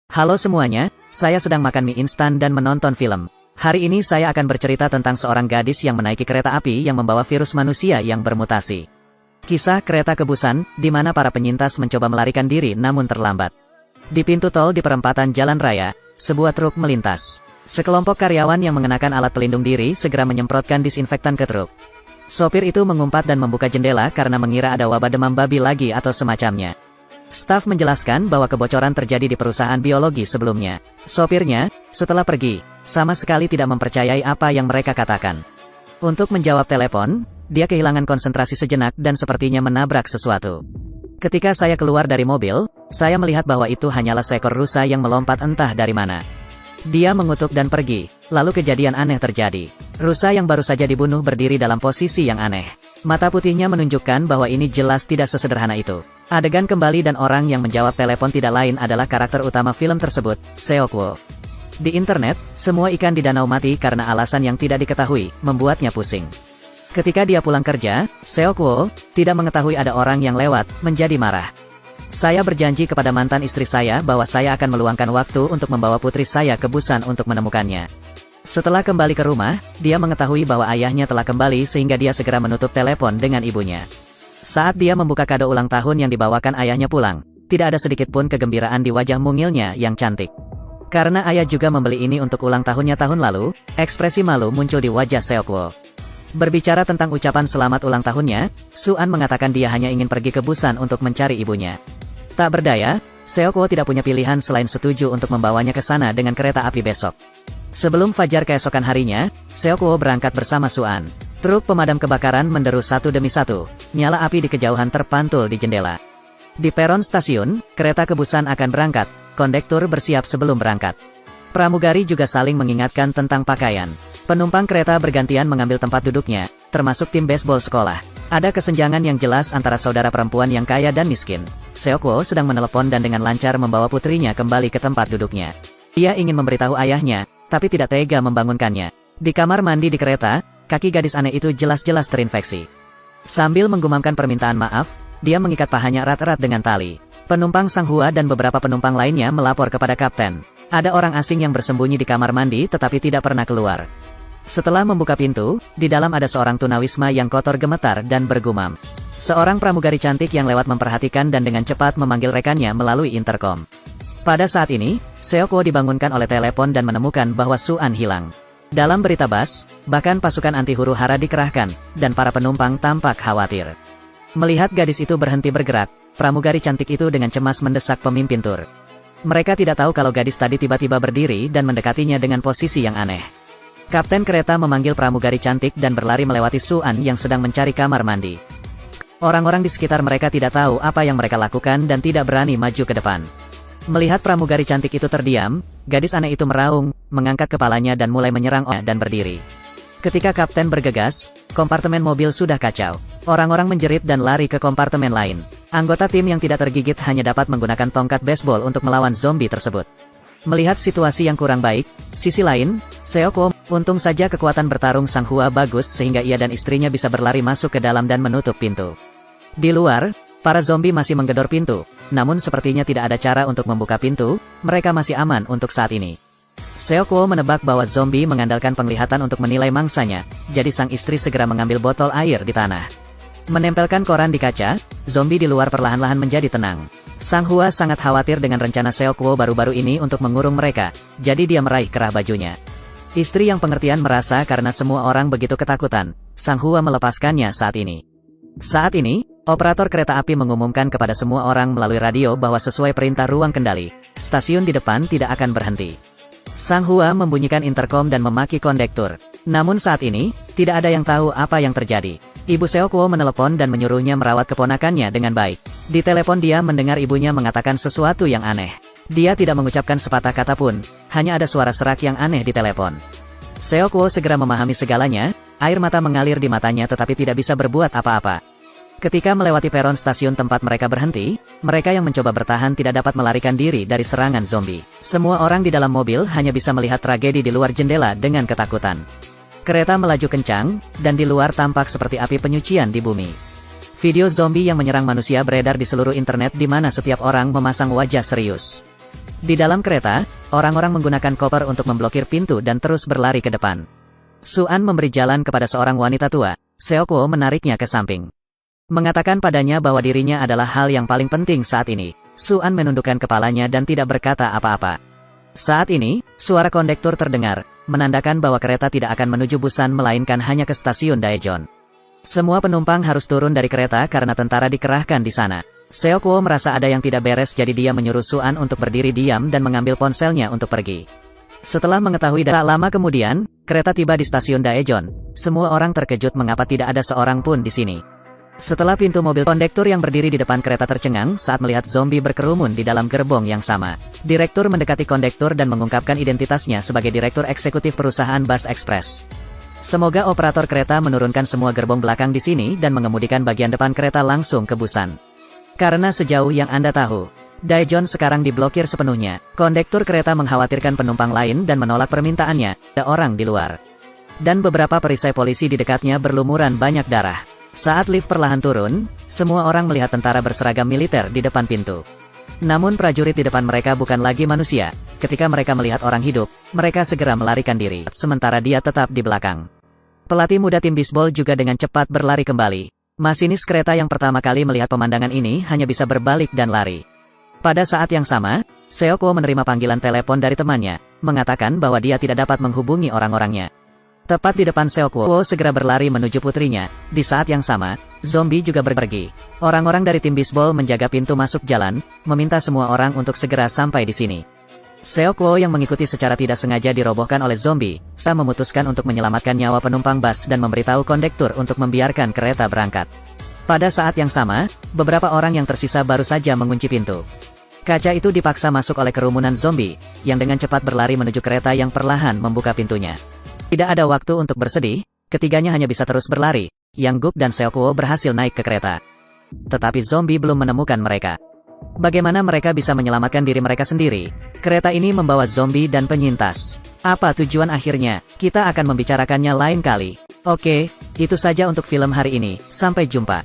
Halo semuanya, saya sedang makan mie instan dan menonton film. Hari ini saya akan bercerita tentang seorang gadis yang menaiki kereta api yang membawa virus manusia yang bermutasi. Kisah Kereta Kebusan, di mana para penyintas mencoba melarikan diri namun terlambat. Di pintu tol di perempatan jalan raya, sebuah truk melintas. Sekelompok karyawan yang mengenakan alat pelindung diri segera menyemprotkan disinfektan ke truk. Sopir itu mengumpat dan membuka jendela karena mengira ada wabah demam babi lagi atau semacamnya. Staf menjelaskan bahwa kebocoran terjadi di perusahaan biologi sebelumnya. Sopirnya, setelah pergi, sama sekali tidak mempercayai apa yang mereka katakan. Untuk menjawab telepon, dia kehilangan konsentrasi sejenak dan sepertinya menabrak sesuatu. Ketika saya keluar dari mobil, saya melihat bahwa itu hanyalah seekor rusa yang melompat entah dari mana. Dia mengutuk dan pergi, lalu kejadian aneh terjadi. Rusa yang baru saja dibunuh berdiri dalam posisi yang aneh. Mata putihnya menunjukkan bahwa ini jelas tidak sesederhana itu. Adegan kembali dan orang yang menjawab telepon tidak lain adalah karakter utama film tersebut, Seokwo. Di internet, semua ikan di danau mati karena alasan yang tidak diketahui, membuatnya pusing. Ketika dia pulang kerja, Seokwo tidak mengetahui ada orang yang lewat, menjadi marah. Saya berjanji kepada mantan istri saya bahwa saya akan meluangkan waktu untuk membawa putri saya ke Busan untuk menemukannya. Setelah kembali ke rumah, dia mengetahui bahwa ayahnya telah kembali sehingga dia segera menutup telepon dengan ibunya. Saat dia membuka kado ulang tahun yang dibawakan ayahnya pulang, tidak ada sedikit pun kegembiraan di wajah mungilnya yang cantik. Karena ayah juga membeli ini untuk ulang tahunnya tahun lalu, ekspresi malu muncul di wajah Seokwo. Berbicara tentang ucapan selamat ulang tahunnya, Suan mengatakan dia hanya ingin pergi ke Busan untuk mencari ibunya. Tak berdaya, Seokwo tidak punya pilihan selain setuju untuk membawanya ke sana dengan kereta api besok. Sebelum fajar keesokan harinya, Seokwo berangkat bersama Suan. Truk pemadam kebakaran menderu satu demi satu, nyala api di kejauhan terpantul di jendela. Di peron stasiun, kereta Kebusan akan berangkat, kondektur bersiap sebelum berangkat. Pramugari juga saling mengingatkan tentang pakaian. Penumpang kereta bergantian mengambil tempat duduknya, termasuk tim baseball sekolah. Ada kesenjangan yang jelas antara saudara perempuan yang kaya dan miskin. Seokwo sedang menelepon dan dengan lancar membawa putrinya kembali ke tempat duduknya. Dia ingin memberitahu ayahnya, tapi tidak tega membangunkannya. Di kamar mandi di kereta, kaki gadis aneh itu jelas-jelas terinfeksi. Sambil menggumamkan permintaan maaf, dia mengikat pahanya erat-erat dengan tali. Penumpang Sanghua dan beberapa penumpang lainnya melapor kepada kapten. Ada orang asing yang bersembunyi di kamar mandi tetapi tidak pernah keluar. Setelah membuka pintu, di dalam ada seorang tunawisma yang kotor gemetar dan bergumam. Seorang pramugari cantik yang lewat memperhatikan dan dengan cepat memanggil rekannya melalui interkom. Pada saat ini, Seokwo dibangunkan oleh telepon dan menemukan bahwa Suan hilang. Dalam berita bas, bahkan pasukan anti huru-hara dikerahkan, dan para penumpang tampak khawatir. Melihat gadis itu berhenti bergerak, pramugari cantik itu dengan cemas mendesak pemimpin tur. Mereka tidak tahu kalau gadis tadi tiba-tiba berdiri dan mendekatinya dengan posisi yang aneh. Kapten kereta memanggil pramugari cantik dan berlari melewati Suan yang sedang mencari kamar mandi. Orang-orang di sekitar mereka tidak tahu apa yang mereka lakukan dan tidak berani maju ke depan. Melihat pramugari cantik itu terdiam, gadis aneh itu meraung, mengangkat kepalanya dan mulai menyerang dan berdiri. Ketika kapten bergegas, kompartemen mobil sudah kacau. Orang-orang menjerit dan lari ke kompartemen lain. Anggota tim yang tidak tergigit hanya dapat menggunakan tongkat baseball untuk melawan zombie tersebut. Melihat situasi yang kurang baik, sisi lain, Seokwo, untung saja kekuatan bertarung Sanghua bagus sehingga ia dan istrinya bisa berlari masuk ke dalam dan menutup pintu. Di luar, para zombie masih menggedor pintu, namun sepertinya tidak ada cara untuk membuka pintu, mereka masih aman untuk saat ini. Seokwo menebak bahwa zombie mengandalkan penglihatan untuk menilai mangsanya, jadi sang istri segera mengambil botol air di tanah. Menempelkan koran di kaca, zombie di luar perlahan-lahan menjadi tenang. Sanghua sangat khawatir dengan rencana Seokwo baru-baru ini untuk mengurung mereka, jadi dia meraih kerah bajunya. Istri yang pengertian merasa karena semua orang begitu ketakutan, Sanghua melepaskannya saat ini. Saat ini, operator kereta api mengumumkan kepada semua orang melalui radio bahwa sesuai perintah ruang kendali, stasiun di depan tidak akan berhenti. Sanghua membunyikan interkom dan memaki kondektur. Namun saat ini, tidak ada yang tahu apa yang terjadi. Ibu Seokwo menelepon dan menyuruhnya merawat keponakannya dengan baik. Di telepon dia mendengar ibunya mengatakan sesuatu yang aneh. Dia tidak mengucapkan sepatah kata pun, hanya ada suara serak yang aneh di telepon. Seokwo segera memahami segalanya, air mata mengalir di matanya tetapi tidak bisa berbuat apa-apa. Ketika melewati peron stasiun tempat mereka berhenti, mereka yang mencoba bertahan tidak dapat melarikan diri dari serangan zombie. Semua orang di dalam mobil hanya bisa melihat tragedi di luar jendela dengan ketakutan. Kereta melaju kencang, dan di luar tampak seperti api penyucian di bumi. Video zombie yang menyerang manusia beredar di seluruh internet di mana setiap orang memasang wajah serius. Di dalam kereta, orang-orang menggunakan koper untuk memblokir pintu dan terus berlari ke depan. Su-an memberi jalan kepada seorang wanita tua. Seokwo menariknya ke samping. Mengatakan padanya bahwa dirinya adalah hal yang paling penting saat ini. Su-an menundukkan kepalanya dan tidak berkata apa-apa. Saat ini, suara kondektur terdengar, menandakan bahwa kereta tidak akan menuju Busan melainkan hanya ke stasiun Daejeon. Semua penumpang harus turun dari kereta karena tentara dikerahkan di sana. Seokwo merasa ada yang tidak beres jadi dia menyuruh Su-an untuk berdiri diam dan mengambil ponselnya untuk pergi. Setelah mengetahui tak lama kemudian, kereta tiba di stasiun Daejeon. Semua orang terkejut mengapa tidak ada seorang pun di sini. Setelah pintu mobil kondektur yang berdiri di depan kereta tercengang saat melihat zombie berkerumun di dalam gerbong yang sama. Direktur mendekati kondektur dan mengungkapkan identitasnya sebagai direktur eksekutif perusahaan Bus Express. Semoga operator kereta menurunkan semua gerbong belakang di sini dan mengemudikan bagian depan kereta langsung ke Busan. Karena sejauh yang Anda tahu, Daejeon sekarang diblokir sepenuhnya. Kondektur kereta mengkhawatirkan penumpang lain dan menolak permintaannya, ada orang di luar. Dan beberapa perisai polisi di dekatnya berlumuran banyak darah. Saat lift perlahan turun, semua orang melihat tentara berseragam militer di depan pintu. Namun prajurit di depan mereka bukan lagi manusia. Ketika mereka melihat orang hidup, mereka segera melarikan diri, sementara dia tetap di belakang. Pelatih muda tim bisbol juga dengan cepat berlari kembali. Masinis kereta yang pertama kali melihat pemandangan ini hanya bisa berbalik dan lari. Pada saat yang sama, Seokwo menerima panggilan telepon dari temannya, mengatakan bahwa dia tidak dapat menghubungi orang-orangnya. Tepat di depan Seokwo segera berlari menuju putrinya. Di saat yang sama, zombie juga pergi. Orang-orang dari tim bisbol menjaga pintu masuk jalan, meminta semua orang untuk segera sampai di sini. Seokwo yang mengikuti secara tidak sengaja dirobohkan oleh zombie, memutuskan untuk menyelamatkan nyawa penumpang bus dan memberitahu kondektur untuk membiarkan kereta berangkat. Pada saat yang sama, beberapa orang yang tersisa baru saja mengunci pintu. Kaca itu dipaksa masuk oleh kerumunan zombie, yang dengan cepat berlari menuju kereta yang perlahan membuka pintunya. Tidak ada waktu untuk bersedih, ketiganya hanya bisa terus berlari. Yang Guk dan Seokwo berhasil naik ke kereta. Tetapi zombie belum menemukan mereka. Bagaimana mereka bisa menyelamatkan diri mereka sendiri? Kereta ini membawa zombie dan penyintas. Apa tujuan akhirnya? Kita akan membicarakannya lain kali. Oke, itu saja untuk film hari ini. Sampai jumpa.